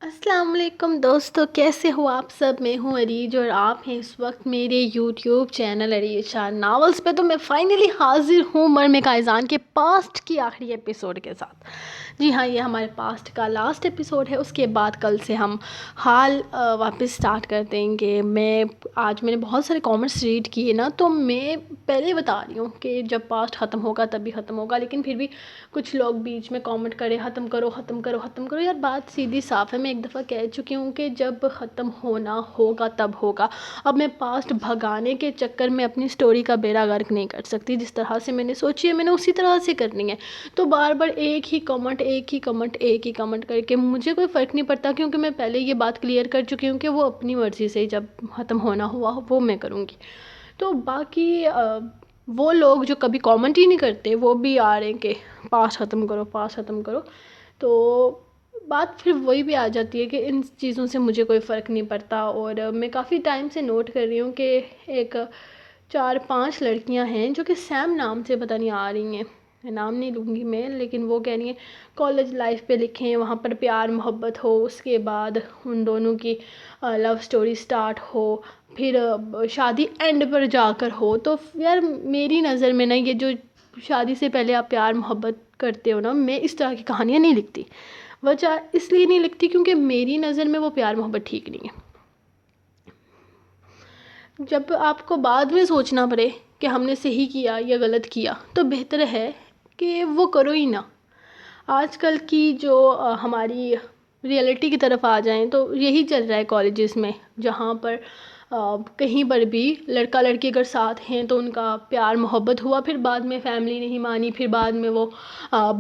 السلام علیکم دوستو، کیسے ہو آپ سب؟ میں ہوں عریج اور آپ ہیں اس وقت میرے یوٹیوب چینل عریج شاہ ناولز پہ۔ تو میں فائنلی حاضر ہوں مرم کائزان کے پاسٹ کی آخری ایپیسوڈ کے ساتھ۔ جی ہاں، یہ ہمارے پاسٹ کا لاسٹ ایپیسوڈ ہے۔ اس کے بعد کل سے ہم حال واپس سٹارٹ کر دیں گے۔ آج میں نے بہت سارے کامنٹس ریڈ کیے نا، تو میں پہلے بتا رہی ہوں کہ جب پاسٹ ختم ہوگا تبھی ختم ہوگا، لیکن پھر بھی کچھ لوگ بیچ میں کامنٹ کرے ختم کرو ختم کرو ختم کرو۔ یار بات سیدھی صاف ہے، میں ایک دفعہ کہہ چکی ہوں کہ جب ختم ہونا ہوگا تب ہوگا۔ اب میں پاسٹ بھگانے کے چکر میں اپنی سٹوری کا بیڑا غرق نہیں کر سکتی۔ جس طرح سے میں نے سوچی ہے میں نے اسی طرح سے کرنی ہے۔ تو بار بار ایک ہی کمنٹ کر کے مجھے کوئی فرق نہیں پڑتا، کیونکہ میں پہلے یہ بات کلیئر کر چکی ہوں کہ وہ اپنی مرضی سے جب ختم ہونا ہوا وہ میں کروں گی۔ تو باقی وہ لوگ جو کبھی کامنٹ ہی نہیں کرتے وہ بھی آ رہے ہیں کہ پاسٹ ختم کرو پاسٹ ختم کرو، تو بات پھر وہی بھی آ جاتی ہے کہ ان چیزوں سے مجھے کوئی فرق نہیں پڑتا۔ اور میں کافی ٹائم سے نوٹ کر رہی ہوں کہ ایک 4-5 لڑکیاں ہیں جو کہ سیم نام سے پتہ نہیں آ رہی ہیں، نام نہیں لوں گی میں، لیکن وہ کہہ رہی ہیں کالج لائف پہ لکھیں، وہاں پر پیار محبت ہو، اس کے بعد ان دونوں کی لو سٹوری سٹارٹ ہو، پھر شادی اینڈ پر جا کر ہو۔ تو یار میری نظر میں نا یہ جو شادی سے پہلے آپ پیار محبت کرتے ہو نا، میں اس طرح کی کہانیاں نہیں لکھتی۔ وجہ اس لیے نہیں لکھتی کیونکہ میری نظر میں وہ پیار محبت ٹھیک نہیں ہے۔ جب آپ کو بعد میں سوچنا پڑے کہ ہم نے صحیح کیا یا غلط کیا، تو بہتر ہے کہ وہ کرو ہی نہ۔ آج کل کی جو ہماری ریئلٹی کی طرف آ جائیں تو یہی چل رہا ہے کالجز میں، جہاں پر کہیں پر بھی لڑکا لڑکی اگر ساتھ ہیں تو ان کا پیار محبت ہوا، پھر بعد میں فیملی نہیں مانی، پھر بعد میں وہ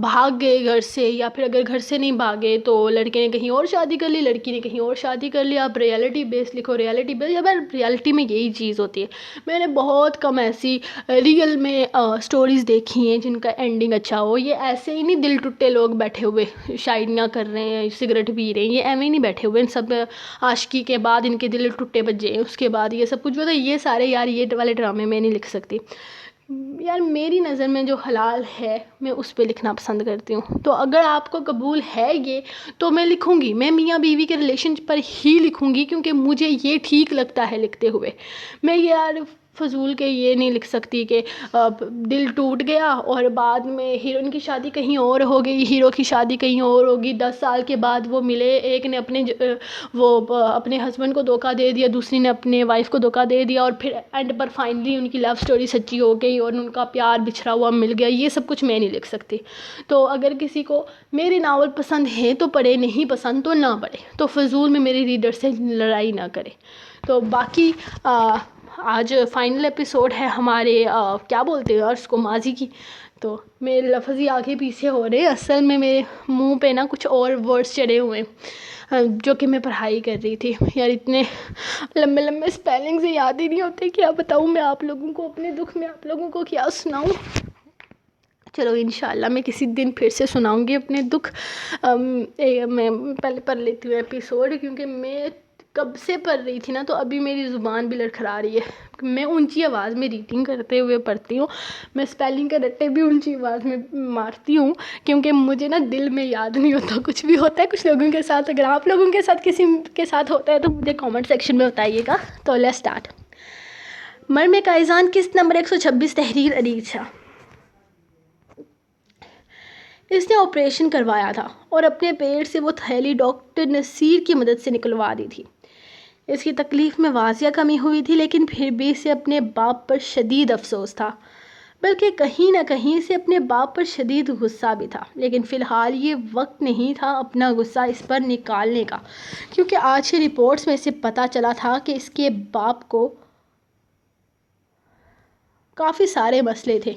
بھاگ گئے گھر سے، یا پھر اگر گھر سے نہیں بھاگے تو لڑکے نے کہیں اور شادی کر لی، لڑکی نے کہیں اور شادی کر لی۔ آپ ریئلٹی بیس لکھو، ریئلٹی بیس، یا ریئلٹی میں یہی چیز ہوتی ہے۔ میں نے بہت کم ایسی ریئل میں سٹوریز دیکھی ہیں جن کا اینڈنگ اچھا ہو۔ یہ ایسے ہی نہیں دل ٹوٹے لوگ بیٹھے ہوئے شاعریاں کر رہے ہیں، سگریٹ پی رہے ہیں، یہ ایویں نہیں بیٹھے ہوئے۔ ان سب عاشقی کے بعد ان کے دل ٹوٹے بجے ہیں، اس کے بعد یہ سب کچھ ہوتا ہے۔ یہ سارے یار یہ والے ڈرامے میں نہیں لکھ سکتی۔ یار میری نظر میں جو حلال ہے میں اس پہ لکھنا پسند کرتی ہوں۔ تو اگر آپ کو قبول ہے یہ تو میں لکھوں گی، میں میاں بیوی کے ریلیشن پر ہی لکھوں گی، کیونکہ مجھے یہ ٹھیک لگتا ہے لکھتے ہوئے۔ میں یار فضول کے یہ نہیں لکھ سکتی کہ دل ٹوٹ گیا اور بعد میں ہیروئن کی شادی کہیں اور ہو گئی، ہیرو کی شادی کہیں اور ہوگی، 10 سال کے بعد وہ ملے، ایک نے اپنے ہسبینڈ کو دھوکہ دے دیا، دوسری نے اپنے وائف کو دھوکہ دے دیا، اور پھر اینڈ پر فائنلی ان کی لو سٹوری سچی ہو گئی اور ان کا پیار بچھڑا ہوا مل گیا۔ یہ سب کچھ میں نہیں لکھ سکتی۔ تو اگر کسی کو میرے ناول پسند ہیں تو پڑھے، نہیں پسند تو نہ پڑھے، تو فضول میں میرے ریڈر سے لڑائی نہ کرے۔ تو باقی آج فائنل ایپیسوڈ ہے ہمارے کیا بولتے ہیں اس کو، ماضی کی۔ تو میرے لفظ ہی آگے پیچھے ہو رہے ہیں، اصل میں میرے منہ پہ نا کچھ اور ورڈز چڑھے ہوئے ہیں جو کہ میں پڑھائی کر رہی تھی۔ یار اتنے لمبے لمبے سپیلنگز یاد ہی نہیں ہوتے، کیا بتاؤں میں آپ لوگوں کو اپنے دکھ میں، آپ لوگوں کو کیا سناؤں۔ چلو انشاءاللہ میں کسی دن پھر سے سناؤں گی اپنے دکھ۔ میں پہلے پڑھ لیتی ہوں ایپیسوڈ، کیونکہ میں کب سے پڑھ رہی تھی نا، تو ابھی میری زبان بھی لڑکھڑا رہی ہے۔ میں اونچی آواز میں ریڈنگ کرتے ہوئے پڑھتی ہوں، میں سپیلنگ کے رٹے بھی اونچی آواز میں مارتی ہوں، کیونکہ مجھے نا دل میں یاد نہیں ہوتا، کچھ بھی ہوتا ہے کچھ لوگوں کے ساتھ۔ اگر آپ لوگوں کے ساتھ کسی کے ساتھ ہوتا ہے تو مجھے کامنٹ سیکشن میں بتائیے گا۔ تو لیٹس سٹارٹ۔ مرم کائزان قسط نمبر 126، تحریر عریج شاہ۔ اس نے آپریشن کروایا تھا اور اپنے پیٹ سے وہ تھیلی ڈاکٹر نصیر کی مدد سے نکلوا دی تھی۔ اس کی تکلیف میں واضح کمی ہوئی تھی، لیکن پھر بھی اسے اپنے باپ پر شدید افسوس تھا، بلکہ کہیں نہ کہیں اسے اپنے باپ پر شدید غصہ بھی تھا۔ لیکن فی الحال یہ وقت نہیں تھا اپنا غصہ اس پر نکالنے کا، کیونکہ آج کی رپورٹس میں اسے پتہ چلا تھا کہ اس کے باپ کو کافی سارے مسئلے تھے۔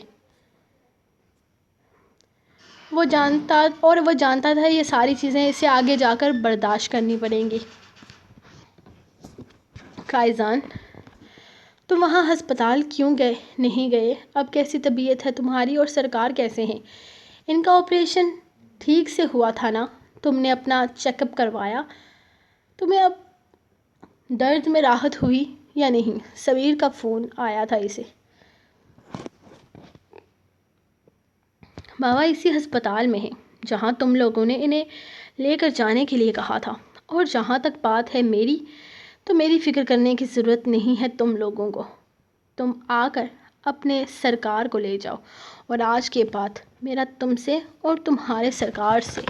وہ جانتا تھا یہ ساری چیزیں اسے آگے جا کر برداشت کرنی پڑیں گی۔ کائزان، تم وہاں ہسپتال کیوں نہیں گئے؟ اب کیسی طبیعت ہے تمہاری اور سرکار کیسے ہیں؟ ان کا آپریشن ٹھیک سے ہوا تھا نا؟ تم نے اپنا چیک اپ کروایا؟ تمہیں اب درد میں راحت ہوئی یا نہیں؟ سمیر کا فون آیا تھا اسے۔ بابا اسی ہسپتال میں ہیں جہاں تم لوگوں نے انہیں لے کر جانے کے لیے کہا تھا، اور جہاں تک بات ہے میری، تو میری فکر کرنے کی ضرورت نہیں ہے تم لوگوں کو. تم آ کر اپنے سرکار کو لے جاؤ، اور آج کے بعد میرا تم سے اور تمہارے سرکار سے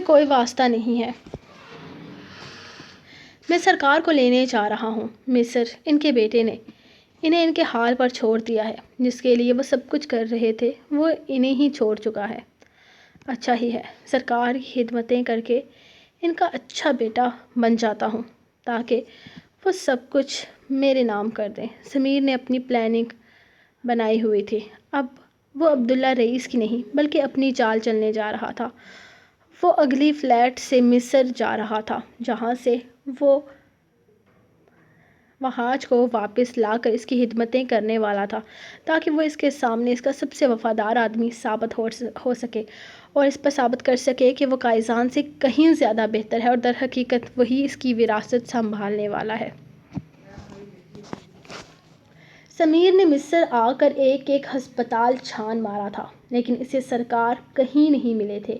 کوئی واسطہ نہیں ہے. میں سرکار کو لینے جا رہا ہوں. مصر ان کے بیٹے نے انہیں ان کے حال پر چھوڑ دیا ہے. جس کے لیے وہ سب کچھ کر رہے تھے وہ انہیں ہی چھوڑ چکا ہے. اچھا ہی ہے، سرکار کی خدمتیں کر کے ان کا اچھا بیٹا بن جاتا ہوں تاکہ وہ سب کچھ میرے نام کر دیں. سمیر نے اپنی پلاننگ بنائی ہوئی تھی. اب وہ عبداللہ رئیس کی نہیں بلکہ اپنی چال چلنے جا رہا تھا. وہ اگلی فلائٹ سے مصر جا رہا تھا، جہاں سے وہ وحاج کو واپس لا کر اس کی خدمتیں کرنے والا تھا تاکہ وہ اس کے سامنے اس کا سب سے وفادار آدمی ثابت ہو سکے اور اس پر ثابت کر سکے کہ وہ قائزان سے کہیں زیادہ بہتر ہے اور در حقیقت وہی اس کی وراثت سنبھالنے والا ہے. سمیر نے مصر آ کر ایک ایک ہسپتال چھان مارا تھا لیکن اسے سرکار کہیں نہیں ملے تھے.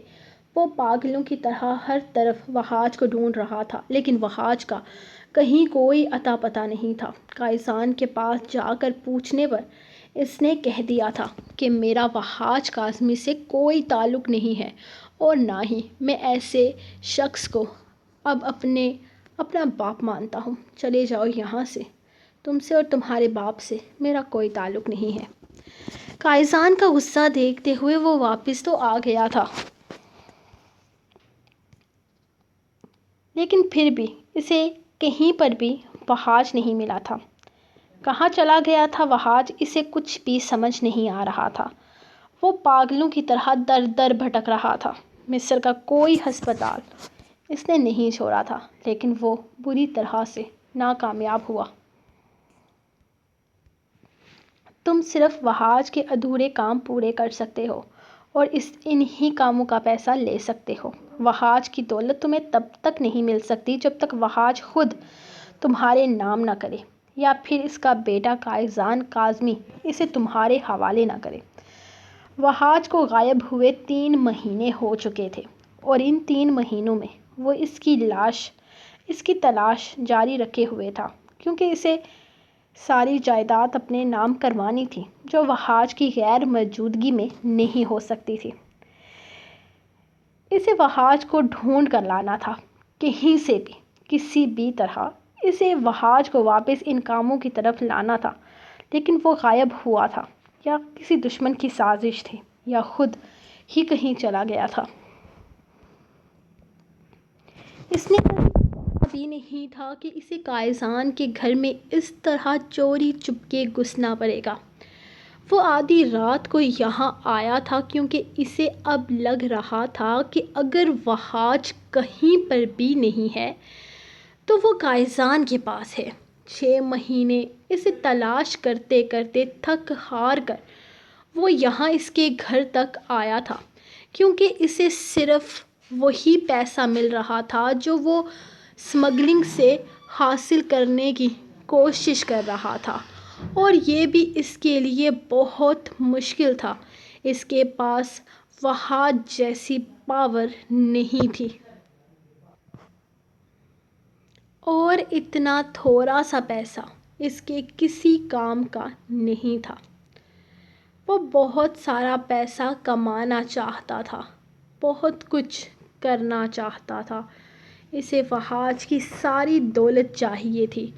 وہ پاگلوں کی طرح ہر طرف وحاج کو ڈھونڈ رہا تھا لیکن وحاج کا کہیں کوئی اتا پتہ نہیں تھا. قائزان کے پاس جا کر پوچھنے پر اس نے کہہ دیا تھا کہ میرا وحاج کاظمی سے کوئی تعلق نہیں ہے اور نہ ہی میں ایسے شخص کو اب اپنا باپ مانتا ہوں. چلے جاؤ یہاں سے، تم سے اور تمہارے باپ سے میرا کوئی تعلق نہیں ہے. قائزان کا غصہ دیکھتے ہوئے وہ واپس تو آ گیا تھا لیکن پھر بھی اسے کہیں پر بھی وحاج نہیں ملا تھا. کہاں چلا گیا تھا وحاج، اسے کچھ بھی سمجھ نہیں آ رہا تھا. وہ پاگلوں کی طرح در در بھٹک رہا تھا. مصر کا کوئی ہسپتال اس نے نہیں چھوڑا تھا لیکن وہ بری طرح سے ناکامیاب ہوا. تم صرف وحاج کے ادھورے کام پورے کر سکتے ہو اور انہی کاموں کا پیسہ لے سکتے ہو. وحاج کی دولت تمہیں تب تک نہیں مل سکتی جب تک وحاج خود تمہارے نام نہ کرے یا پھر اس کا بیٹا قائزان کاظمی اسے تمہارے حوالے نہ کرے. وحاج کو غائب ہوئے 3 مہینے ہو چکے تھے اور ان 3 مہینوں میں وہ اس کی تلاش جاری رکھے ہوئے تھا کیونکہ اسے ساری جائیداد اپنے نام کروانی تھی جو وحاج کی غیر موجودگی میں نہیں ہو سکتی تھی. اسے وحاج کو ڈھونڈ کر لانا تھا کہیں سے بھی، کسی بھی طرح اسے وحاج کو واپس ان کاموں کی طرف لانا تھا. لیکن وہ غائب ہوا تھا یا کسی دشمن کی سازش تھی یا خود ہی کہیں چلا گیا تھا. اس نے کبھی سوچا بھی نہیں تھا کہ اسے قائزان کے گھر میں اس طرح چوری چپکے گھسنا پڑے گا. وہ آدھی رات کو یہاں آیا تھا کیونکہ اسے اب لگ رہا تھا کہ اگر وحاج کہیں پر بھی نہیں ہے تو وہ قائزان کے پاس ہے. 6 مہینے اسے تلاش کرتے کرتے تھک ہار کر وہ یہاں اس کے گھر تک آیا تھا کیونکہ اسے صرف وہی پیسہ مل رہا تھا جو وہ اسمگلنگ سے حاصل کرنے کی کوشش کر رہا تھا اور یہ بھی اس کے لیے بہت مشکل تھا. اس کے پاس وحاج جیسی پاور نہیں تھی اور اتنا تھوڑا سا پیسہ اس کے کسی کام کا نہیں تھا. وہ بہت سارا پیسہ کمانا چاہتا تھا، بہت کچھ کرنا چاہتا تھا. اسے وحاج کی ساری دولت چاہیے تھی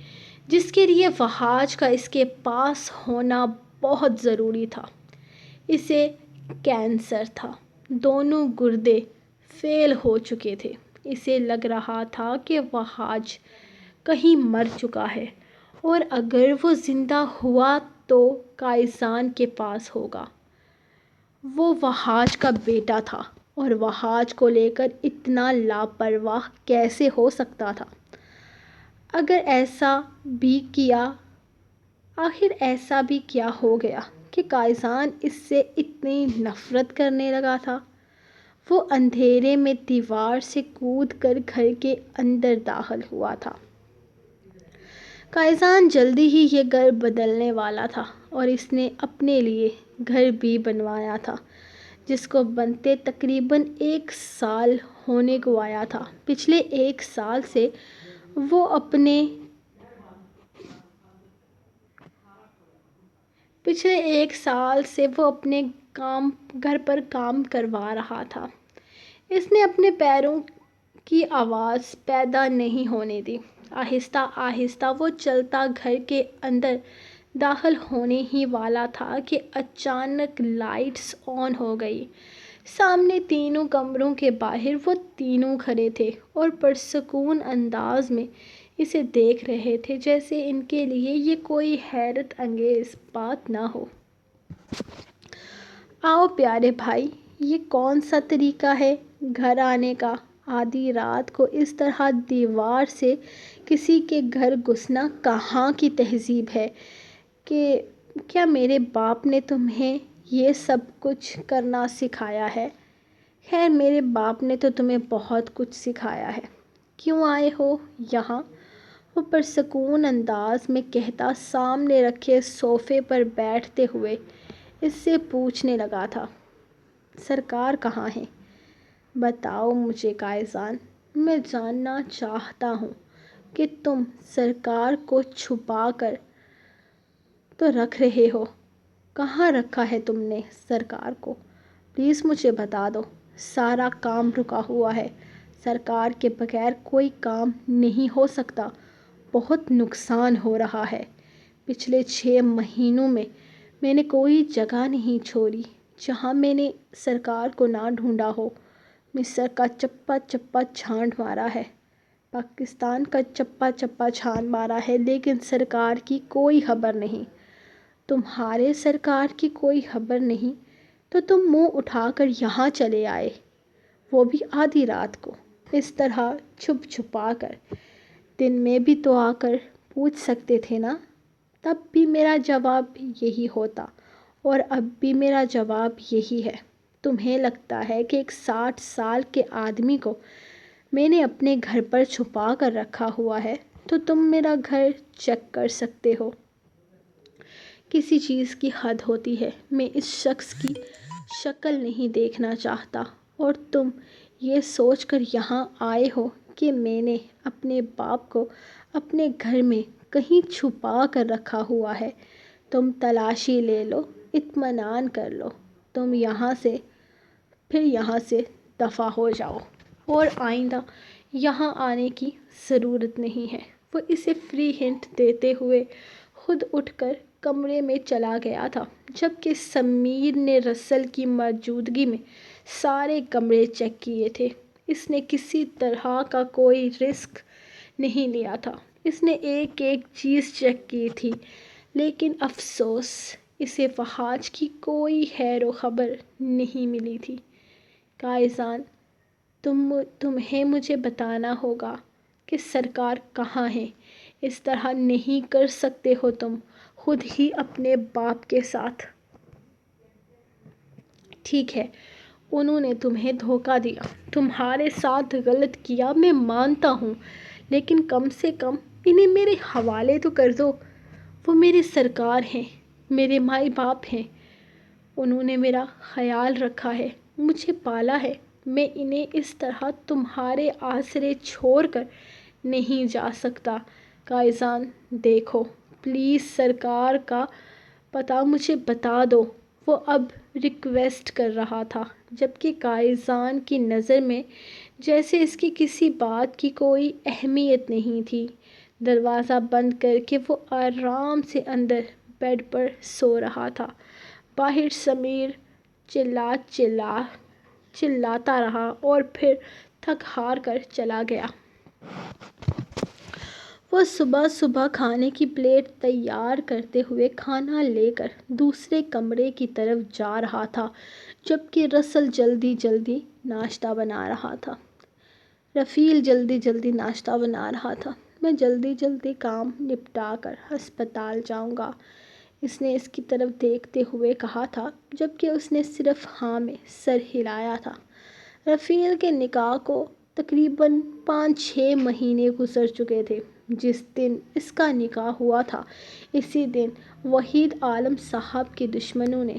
جس کے لیے وحاج کا اس کے پاس ہونا بہت ضروری تھا. اسے کینسر تھا، دونوں گردے فیل ہو چکے تھے. اسے لگ رہا تھا کہ وحاج کہیں مر چکا ہے اور اگر وہ زندہ ہوا تو قائزان کے پاس ہوگا. وہ وحاج کا بیٹا تھا اور وحاج کو لے کر اتنا لاپرواہ کیسے ہو سکتا تھا؟ آخر ایسا بھی کیا ہو گیا کہ قائزان اس سے اتنی نفرت کرنے لگا تھا؟ وہ اندھیرے میں دیوار سے کود کر گھر کے اندر داخل ہوا تھا. کائزان جلدی ہی یہ گھر بدلنے والا تھا اور اس نے اپنے لیے گھر بھی بنوایا تھا جس کو بنتے تقریباً 1 سال ہونے کو آیا تھا۔ پچھلے 1 سال سے وہ اپنے گھر پر کام کروا رہا تھا۔ اس نے اپنے پیروں کی آواز پیدا نہیں ہونے دی۔ آہستہ آہستہ وہ چلتا گھر کے اندر داخل ہونے ہی والا تھا کہ اچانک لائٹس آن ہو گئی۔ سامنے تینوں کمروں کے باہر وہ تینوں کھڑے تھے اور پرسکون انداز میں اسے دیکھ رہے تھے جیسے ان کے لیے یہ کوئی حیرت انگیز بات نہ ہو۔ آؤ پیارے بھائی، یہ کون سا طریقہ ہے گھر آنے کا؟ آدھی رات کو اس طرح دیوار سے کسی کے گھر گھسنا کہاں کی تہذیب ہے؟ کہ کیا میرے باپ نے تمہیں یہ سب کچھ کرنا سکھایا ہے؟ خیر میرے باپ نے تو تمہیں بہت کچھ سکھایا ہے۔ کیوں آئے ہو یہاں؟ وہ پرسکون انداز میں کہتا سامنے رکھے صوفے پر بیٹھتے ہوئے اس سے پوچھنے لگا تھا۔ سرکار کہاں ہیں؟ بتاؤ مجھے کائزان، میں جاننا چاہتا ہوں کہ تم سرکار کو چھپا کر تو رکھ رہے ہو۔ کہاں رکھا ہے تم نے سرکار کو؟ پلیز مجھے بتا دو۔ سارا کام رکا ہوا ہے۔ سرکار کے بغیر کوئی کام نہیں ہو سکتا۔ بہت نقصان ہو رہا ہے۔ پچھلے 6 مہینوں میں نے کوئی جگہ نہیں چھوڑی جہاں میں نے سرکار کو نہ ڈھونڈا ہو۔ مصر کا چپا چپا چھان مارا ہے، پاکستان کا چپا چپا چھان مارا ہے، لیکن سرکار کی کوئی خبر نہیں۔ تمہارے سرکار کی کوئی خبر نہیں تو تم منہ اٹھا کر یہاں چلے آئے، وہ بھی آدھی رات کو، اس طرح چھپ چھپا کر۔ دن میں بھی تو آ کر پوچھ سکتے تھے نا؟ تب بھی میرا جواب یہی ہوتا اور اب بھی میرا جواب یہی ہے۔ تمہیں لگتا ہے کہ ایک 60 سال کے آدمی کو میں نے اپنے گھر پر چھپا کر رکھا ہوا ہے تو تم میرا گھر چیک کر سکتے ہو۔ کسی چیز کی حد ہوتی ہے۔ میں اس شخص کی شکل نہیں دیکھنا چاہتا اور تم یہ سوچ کر یہاں آئے ہو کہ میں نے اپنے باپ کو اپنے گھر میں کہیں چھپا کر رکھا ہوا ہے۔ تم تلاشی لے لو، اطمینان کر لو، تم یہاں سے دفع ہو جاؤ اور آئندہ یہاں آنے کی ضرورت نہیں ہے۔ وہ اسے فری ہنٹ دیتے ہوئے خود اٹھ کر کمرے میں چلا گیا تھا، جبکہ سمیر نے رسل کی موجودگی میں سارے کمرے چیک کیے تھے۔ اس نے کسی طرح کا کوئی رسک نہیں لیا تھا۔ اس نے ایک ایک چیز چیک کی تھی، لیکن افسوس اسے فحاش کی کوئی خیر و خبر نہیں ملی تھی۔ کائزان، تمہیں مجھے بتانا ہوگا کہ سرکار کہاں ہیں۔ اس طرح نہیں کر سکتے ہو تم خود ہی اپنے باپ کے ساتھ۔ ٹھیک ہے، انہوں نے تمہیں دھوکہ دیا، تمہارے ساتھ غلط کیا، میں مانتا ہوں، لیکن کم سے کم انہیں میرے حوالے تو کر دو۔ وہ میرے سرکار ہیں، میرے مائی باپ ہیں، انہوں نے میرا خیال رکھا ہے، مجھے پالا ہے۔ میں انہیں اس طرح تمہارے آسرے چھوڑ کر نہیں جا سکتا۔ کائزان دیکھو، پلیز سرکار کا پتہ مجھے بتا دو۔ وہ اب ریکویسٹ کر رہا تھا، جبکہ کائزان کی نظر میں جیسے اس کی کسی بات کی کوئی اہمیت نہیں تھی۔ دروازہ بند کر کے وہ آرام سے اندر بیڈ پر سو رہا تھا۔ باہر سمیر چلاتا رہا اور پھر تھک ہار کر چلا گیا۔ وہ صبح صبح کھانے کی پلیٹ تیار کرتے ہوئے کھانا لے کر دوسرے کمرے کی طرف جا رہا تھا، جبکہ رسل جلدی جلدی ناشتہ بنا رہا تھا۔ رفیل جلدی جلدی ناشتہ بنا رہا تھا۔ میں جلدی جلدی کام نپٹا کر ہسپتال جاؤں گا، اس نے اس کی طرف دیکھتے ہوئے کہا تھا، جبکہ اس نے صرف ہاں میں سر ہلایا تھا۔ رفیل کے نکاح کو تقریباً 5-6 مہینے گزر چکے تھے۔ جس دن اس کا نکاح ہوا تھا اسی دن وحید عالم صاحب کے دشمنوں نے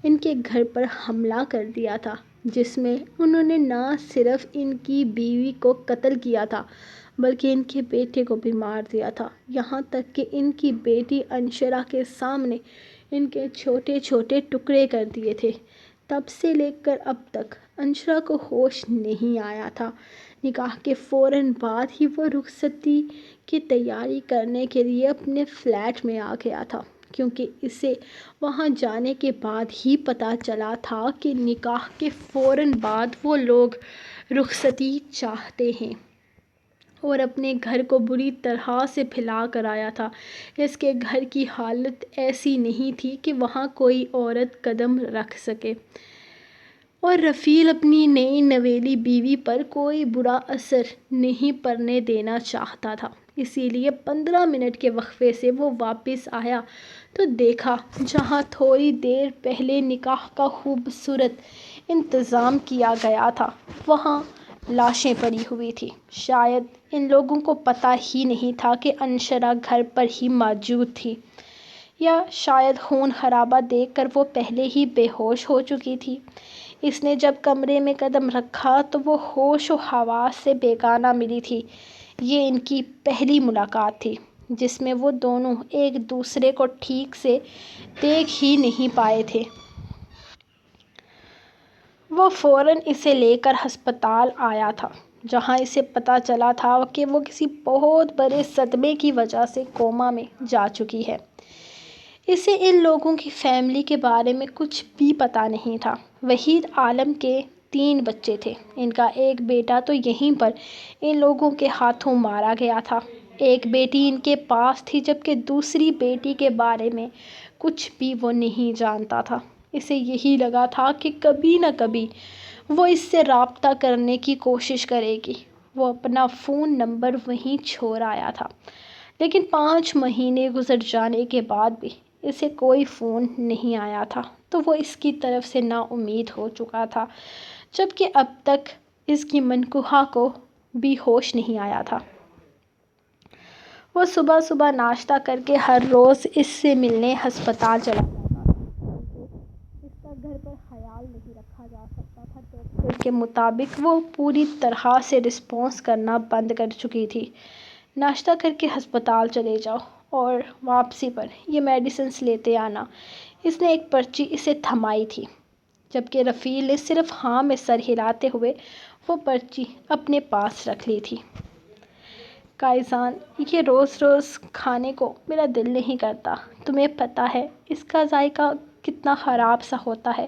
ان کے گھر پر حملہ کر دیا تھا، جس میں انہوں نے نہ صرف ان کی بیوی کو قتل کیا تھا بلکہ ان کے بیٹے کو بھی مار دیا تھا، یہاں تک کہ ان کی بیٹی انشرا کے سامنے ان کے چھوٹے چھوٹے ٹکڑے کر دیے تھے۔ تب سے لے کر اب تک انشرا کو ہوش نہیں آیا تھا۔ نکاح کے فوراً بعد ہی وہ رخصتی کی تیاری کرنے کے لیے اپنے فلیٹ میں آ گیا تھا، کیونکہ اسے وہاں جانے کے بعد ہی پتہ چلا تھا کہ نکاح کے فوراً بعد وہ لوگ رخصتی چاہتے ہیں، اور اپنے گھر کو بری طرح سے پھیلا کر آیا تھا۔ اس کے گھر کی حالت ایسی نہیں تھی کہ وہاں کوئی عورت قدم رکھ سکے، اور رفیع اپنی نئی نویلی بیوی پر کوئی برا اثر نہیں پڑنے دینا چاہتا تھا، اسی لیے 15 منٹ کے وقفے سے وہ واپس آیا تو دیکھا جہاں تھوڑی دیر پہلے نکاح کا خوبصورت انتظام کیا گیا تھا وہاں لاشیں پڑی ہوئی تھیں۔ شاید ان لوگوں کو پتہ ہی نہیں تھا کہ انشرا گھر پر ہی موجود تھی، یا شاید خون خرابہ دیکھ کر وہ پہلے ہی بے ہوش ہو چکی تھی۔ اس نے جب کمرے میں قدم رکھا تو وہ ہوش و حواس سے بیگانہ ملی تھی۔ یہ ان کی پہلی ملاقات تھی جس میں وہ دونوں ایک دوسرے کو ٹھیک سے دیکھ ہی نہیں پائے تھے۔ وہ فوراً اسے لے کر ہسپتال آیا تھا، جہاں اسے پتہ چلا تھا کہ وہ کسی بہت بڑے صدمے کی وجہ سے کوما میں جا چکی ہے۔ اسے ان لوگوں کی فیملی کے بارے میں کچھ بھی پتہ نہیں تھا۔ وحید عالم کے 3 بچے تھے، ان کا ایک بیٹا تو یہیں پر ان لوگوں کے ہاتھوں مارا گیا تھا، ایک بیٹی ان کے پاس تھی جبکہ دوسری بیٹی کے بارے میں کچھ بھی وہ نہیں جانتا تھا۔ اسے یہی لگا تھا کہ کبھی نہ کبھی وہ اس سے رابطہ کرنے کی کوشش کرے گی۔ وہ اپنا فون نمبر وہیں چھوڑ آیا تھا، لیکن 5 مہینے گزر جانے کے بعد بھی اسے کوئی فون نہیں آیا تھا تو وہ اس کی طرف سے نا امید ہو چکا تھا، جبکہ اب تک اس کی منکوحہ کو بھی ہوش نہیں آیا تھا۔ وہ صبح صبح ناشتہ کر کے ہر روز اس سے ملنے ہسپتال چلا جاتا تھا، کیونکہ اس کا گھر پر خیال نہیں رکھا جا سکتا تھا۔ ڈاکٹر کے مطابق وہ پوری طرح سے رسپانس کرنا بند کر چکی تھی۔ ناشتہ کر کے ہسپتال چلے جاؤ اور واپسی پر یہ میڈیسنز لیتے آنا۔ اس نے ایک پرچی اسے تھمائی تھی، جبکہ رفیع نے صرف ہاں میں سر ہلاتے ہوئے وہ پرچی اپنے پاس رکھ لی تھی۔ قائزان، یہ روز روز کھانے کو میرا دل نہیں کرتا، تمہیں پتہ ہے اس کا ذائقہ کتنا خراب سا ہوتا ہے۔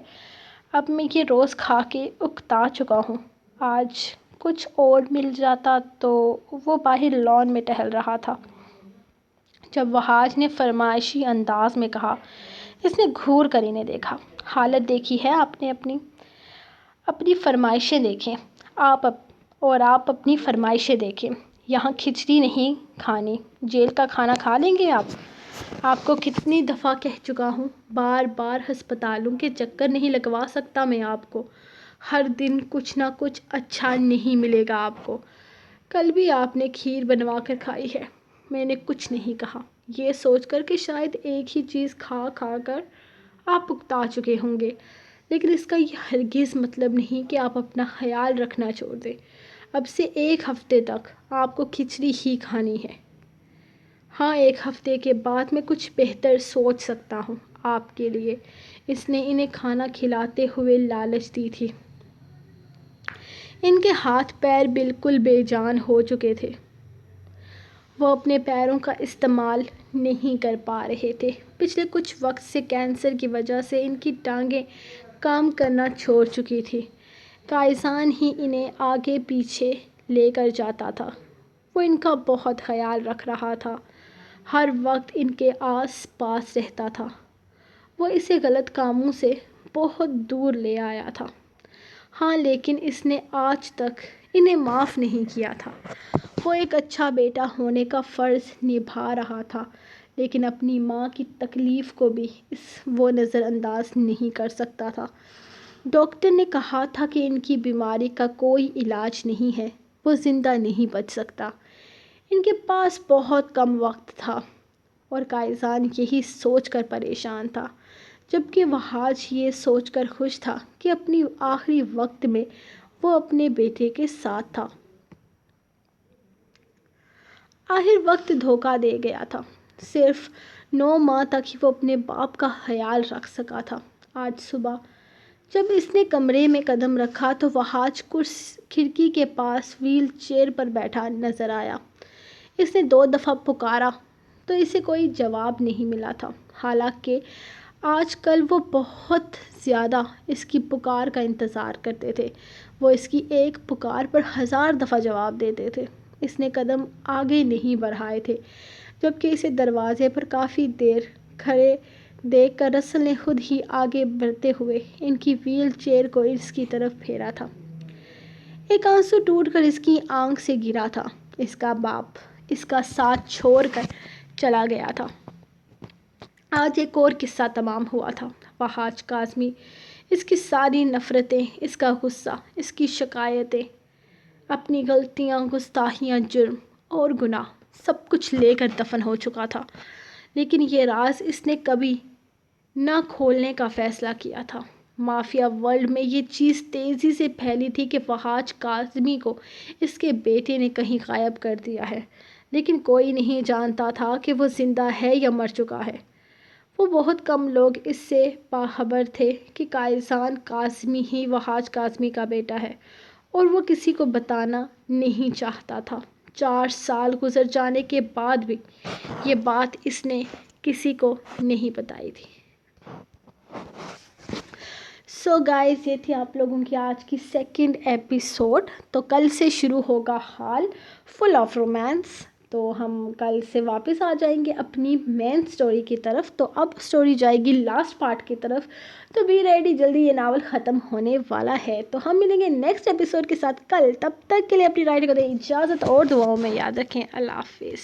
اب میں یہ روز کھا کے اکتا چکا ہوں۔ آج کچھ اور مل جاتا تو۔ وہ باہر لان میں ٹہل رہا تھا جب وحاج نے فرمائشی انداز میں کہا۔ اس نے گھور کر انہیں دیکھا۔ حالت دیکھی ہے آپ نے اپنی فرمائشیں دیکھیں، آپ اپنی فرمائشیں دیکھیں۔ یہاں کھچڑی نہیں کھانی، جیل کا کھانا کھا لیں گے آپ؟ آپ کو کتنی دفعہ کہہ چکا ہوں، بار بار ہسپتالوں کے چکر نہیں لگوا سکتا میں آپ کو۔ ہر دن کچھ نہ کچھ اچھا نہیں ملے گا آپ کو۔ کل بھی آپ نے کھیر بنوا کر کھائی ہے، میں نے کچھ نہیں کہا، یہ سوچ کر کہ شاید ایک ہی چیز کھا کھا کر آپ اکتا چکے ہوں گے، لیکن اس کا یہ ہرگز مطلب نہیں کہ آپ اپنا خیال رکھنا چھوڑ دیں۔ اب سے 1 ہفتے تک آپ کو کھچڑی ہی کھانی ہے۔ ہاں، 1 ہفتے کے بعد میں کچھ بہتر سوچ سکتا ہوں آپ کے لیے۔ اس نے انہیں کھانا کھلاتے ہوئے لالچ دی تھی۔ ان کے ہاتھ پیر بالکل بے جان ہو چکے تھے، وہ اپنے پیروں کا استعمال نہیں کر پا رہے تھے۔ پچھلے کچھ وقت سے کینسر کی وجہ سے ان کی ٹانگیں کام کرنا چھوڑ چکی تھیں۔ قائزان ہی انہیں آگے پیچھے لے کر جاتا تھا۔ وہ ان کا بہت خیال رکھ رہا تھا، ہر وقت ان کے آس پاس رہتا تھا۔ وہ اسے غلط کاموں سے بہت دور لے آیا تھا۔ ہاں، لیکن اس نے آج تک انہیں معاف نہیں کیا تھا۔ وہ ایک اچھا بیٹا ہونے کا فرض نبھا رہا تھا، لیکن اپنی ماں کی تکلیف کو بھی وہ نظر انداز نہیں کر سکتا تھا۔ ڈاکٹر نے کہا تھا کہ ان کی بیماری کا کوئی علاج نہیں ہے، وہ زندہ نہیں بچ سکتا۔ ان کے پاس بہت کم وقت تھا اور قائصان یہی سوچ کر پریشان تھا، جبکہ وحاج یہ سوچ کر خوش تھا کہ اپنی آخری وقت میں وہ اپنے بیٹے کے ساتھ تھا۔ آخر وقت دھوکہ دے گیا تھا۔ صرف 9 ماہ تک ہی وہ اپنے باپ کا خیال رکھ سکا تھا۔ آج صبح جب اس نے کمرے میں قدم رکھا تو وحاج کھڑکی کے پاس وہیل چیئر پر بیٹھا نظر آیا۔ اس نے 2 دفعہ پکارا تو اسے کوئی جواب نہیں ملا تھا، حالانکہ آج کل وہ بہت زیادہ اس کی پکار کا انتظار کرتے تھے۔ وہ اس کی ایک پکار پر 1000 دفعہ جواب دیتے تھے۔ اس نے قدم آگے نہیں بڑھائے تھے، جبکہ اسے دروازے پر کافی دیر کھڑے دیکھ کر رسل نے خود ہی آگے بڑھتے ہوئے ان کی وہیل چیئر کو اس کی طرف پھیرا تھا۔ ایک آنسو ٹوٹ کر اس کی آنکھ سے گرا تھا۔ اس کا باپ اس کا ساتھ چھوڑ کر چلا گیا تھا۔ آج ایک اور قصہ تمام ہوا تھا۔ وحاج کاظمی اس کی ساری نفرتیں، اس کا غصہ، اس کی شکایتیں، اپنی غلطیاں، گستاخیاں، جرم اور گناہ سب کچھ لے کر دفن ہو چکا تھا، لیکن یہ راز اس نے کبھی نہ کھولنے کا فیصلہ کیا تھا۔ مافیا ورلڈ میں یہ چیز تیزی سے پھیلی تھی کہ وحاج کاظمی کو اس کے بیٹے نے کہیں غائب کر دیا ہے، لیکن کوئی نہیں جانتا تھا کہ وہ زندہ ہے یا مر چکا ہے۔ وہ بہت کم لوگ اس سے باخبر تھے کہ قائصان کاظمی ہی وحاج کاظمی کا بیٹا ہے، اور وہ کسی کو بتانا نہیں چاہتا تھا۔ 4 سال گزر جانے کے بعد بھی یہ بات اس نے کسی کو نہیں بتائی تھی۔ سو گائز، یہ تھی آپ لوگوں کی آج کی 2nd ایپیسوڈ۔ تو کل سے شروع ہوگا حال فل آف رومانس۔ تو ہم کل سے واپس آ جائیں گے اپنی مین سٹوری کی طرف۔ تو اب سٹوری جائے گی لاسٹ پارٹ کی طرف، تو بی ریڈی، جلدی یہ ناول ختم ہونے والا ہے۔ تو ہم ملیں گے نیکسٹ ایپیسوڈ کے ساتھ کل۔ تب تک کے لیے اپنی رائٹنگ کو دیں اجازت اور دعاؤں میں یاد رکھیں۔ اللہ حافظ۔